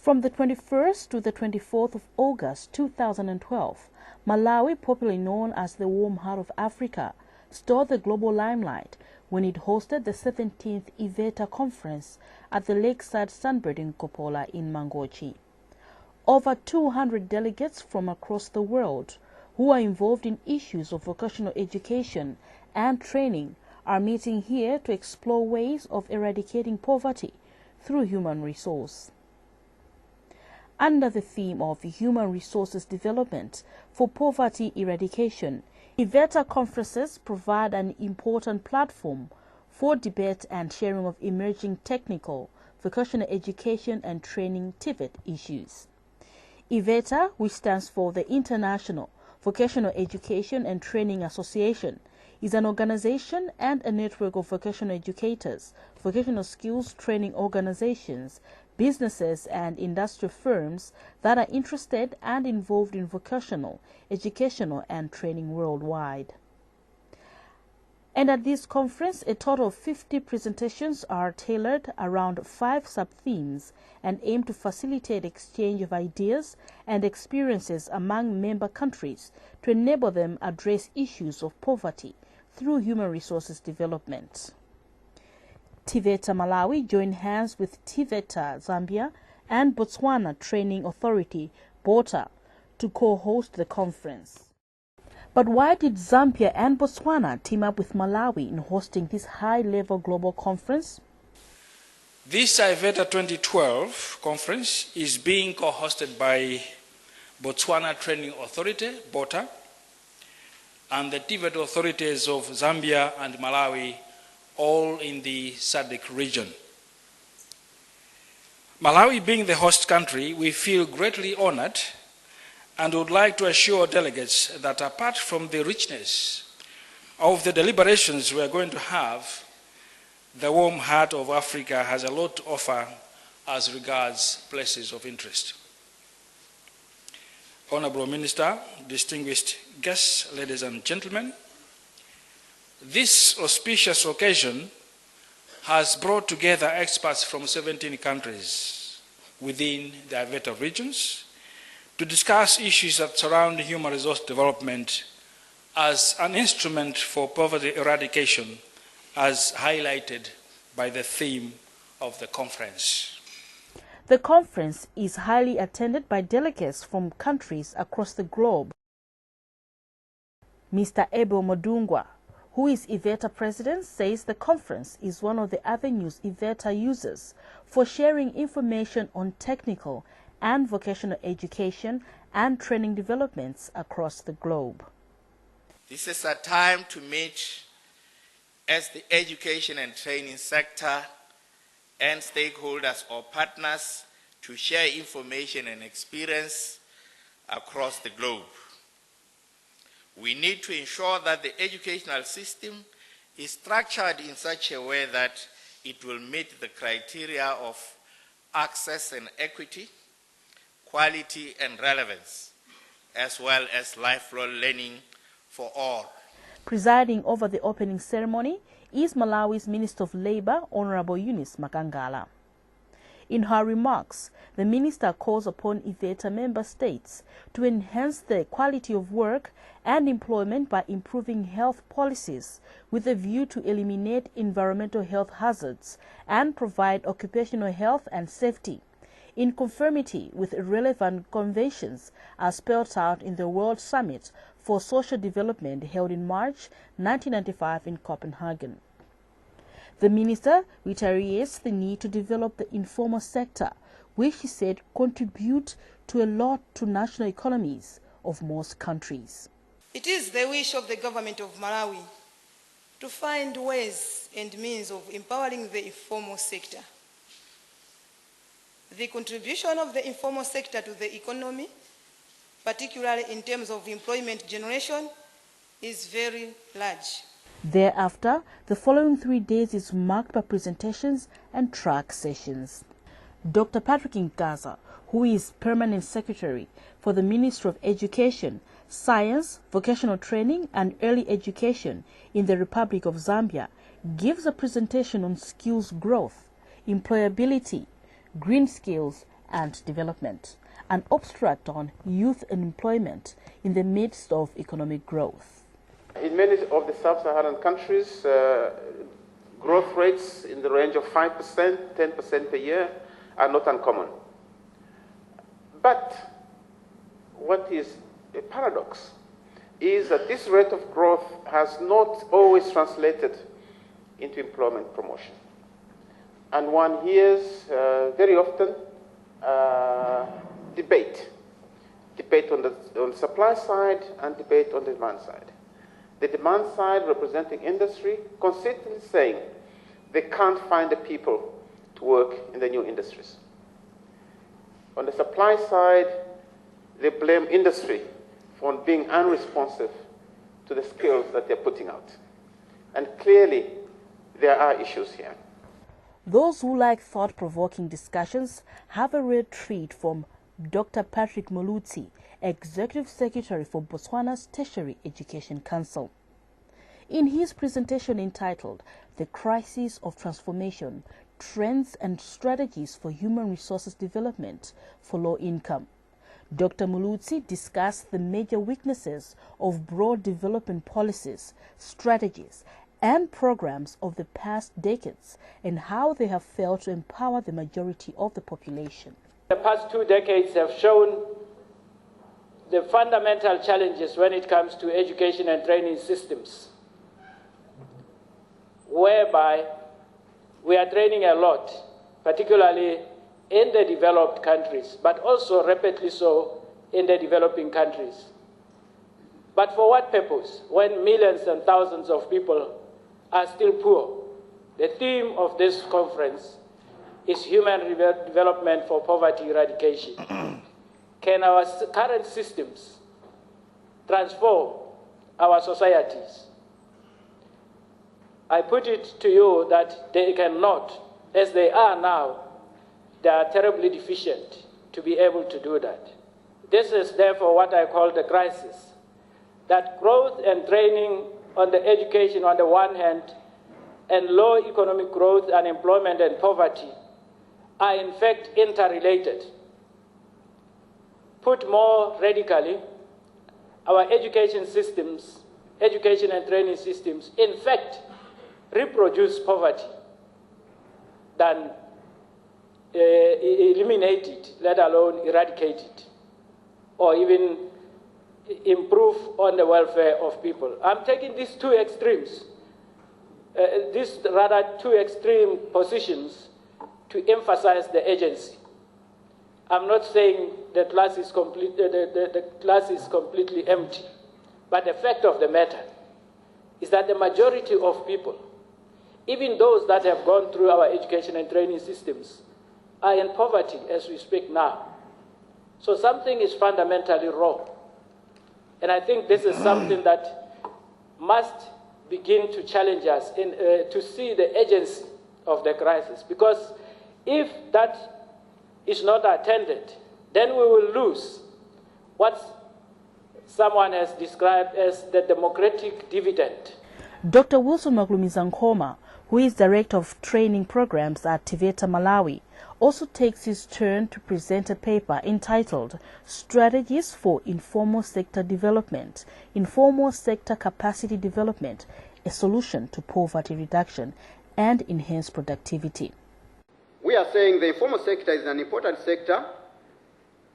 From the 21st to the 24th of August 2012, Malawi, popularly known as the warm heart of Africa, stole the global limelight when it hosted the 17th Iveta Conference at the lakeside Sunbird Nkopola in Mangochi. Over 200 delegates from across the world who are involved in issues of vocational education and training are meeting here to explore ways of eradicating poverty through human resource. Under the theme of Human Resources Development for Poverty Eradication, IVETA conferences provide an important platform for debate and sharing of emerging technical, vocational education and training TVET issues. IVETA, which stands for the International Vocational Education and Training Association, is an organization and a network of vocational educators, vocational skills training organizations, businesses and industrial firms that are interested and involved in vocational, educational and training worldwide. And at this conference, a total of 50 presentations are tailored around 5 sub-themes and aim to facilitate exchange of ideas and experiences among member countries to enable them address issues of poverty through human resources development. IVETA Malawi joined hands with IVETA Zambia and Botswana Training Authority, BOTA, to co-host the conference. But why did Zambia and Botswana team up with Malawi in hosting this high-level global conference? This IVETA 2012 conference is being co-hosted by Botswana Training Authority, BOTA, and the TVET authorities of Zambia and Malawi, all in the SADC region. Malawi being the host country, we feel greatly honored and would like to assure delegates that apart from the richness of the deliberations we are going to have, the warm heart of Africa has a lot to offer as regards places of interest. Honorable Minister, distinguished guests, ladies and gentlemen, this auspicious occasion has brought together experts from 17 countries within the IVETA regions to discuss issues that surround human resource development as an instrument for poverty eradication, as highlighted by the theme of the conference. The conference is highly attended by delegates from countries across the globe. Mr. Abel Modungwa, who is IVETA president, says the conference is one of the avenues IVETA uses for sharing information on technical and vocational education and training developments across the globe. This is a time to meet as the education and training sector and stakeholders or partners to share information and experience across the globe. We need to ensure that the educational system is structured in such a way that it will meet the criteria of access and equity, quality and relevance, as well as lifelong learning for all. Presiding over the opening ceremony is Malawi's Minister of Labour, Honorable Eunice Makangala. In her remarks, the minister calls upon IVETA member states to enhance the quality of work and employment by improving health policies with a view to eliminate environmental health hazards and provide occupational health and safety in conformity with relevant conventions as spelled out in the World Summit for Social Development held in March 1995 in Copenhagen. The minister reiterates the need to develop the informal sector, which he said contribute to a lot to national economies of most countries. It is the wish of the government of Malawi to find ways and means of empowering the informal sector. The contribution of the informal sector to the economy, particularly in terms of employment generation, is very large. Thereafter, the following 3 days is marked by presentations and track sessions. Dr. Patrick Nkaza, who is Permanent Secretary for the Ministry of Education, Science, Vocational Training and Early Education in the Republic of Zambia, gives a presentation on skills growth, employability, green skills and Development, an abstract on youth employment in the midst of economic growth. In many of the sub-Saharan countries, growth rates in the range of 5%, 10% per year are not uncommon. But what is a paradox is that this rate of growth has not always translated into employment promotion. And one hears very often debate on the supply side and debate on the demand side. The demand side representing industry consistently saying they can't find the people to work in the new industries. On the supply side, they blame industry for being unresponsive to the skills that they're putting out. And clearly, there are issues here. Those who like thought-provoking discussions have a rare treat from Dr. Patrick Moluti, Executive Secretary for Botswana's Tertiary Education Council. In his presentation entitled The Crisis of Transformation, Trends and Strategies for Human Resources Development for Low Income, Dr. Moluti discussed the major weaknesses of broad development policies, strategies, and programs of the past decades and how they have failed to empower the majority of the population. The past 2 decades have shown the fundamental challenges when it comes to education and training systems, whereby we are training a lot, particularly in the developed countries, but also rapidly so in the developing countries. But for what purpose, when millions and thousands of people are still poor? The theme of this conference is human development for poverty eradication. Can our current systems transform our societies? I put it to you that they cannot. As they are now, they are terribly deficient to be able to do that. This is therefore what I call the crisis, that growth and training on the education on the one hand and low economic growth, unemployment and poverty are in fact interrelated. Put more radically, our education systems, education and training systems, in fact, reproduce poverty than eliminate it, let alone eradicate it, or even improve on the welfare of people. I'm taking these two extremes, two extreme positions to emphasize the agency. I'm not saying the class is completely empty, but the fact of the matter is that the majority of people, even those that have gone through our education and training systems, are in poverty as we speak now. So something is fundamentally wrong. And I think this is something that must begin to challenge us to see the agency of the crisis. Because if that is not attended, then we will lose what someone has described as the democratic dividend. Dr. Wilson Maglumizankoma, who is Director of Training Programs at IVETA Malawi, also takes his turn to present a paper entitled Strategies for Informal Sector Development, Informal Sector Capacity Development, a Solution to Poverty Reduction and Enhanced Productivity. We are saying the informal sector is an important sector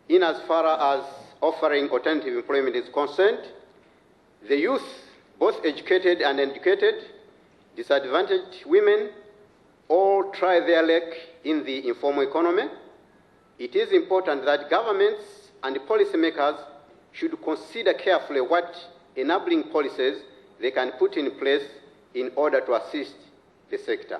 in as far as offering alternative employment is concerned. The youth, both educated and uneducated, disadvantaged women, all try their luck in the informal economy. It is important that governments and policymakers should consider carefully what enabling policies they can put in place in order to assist the sector.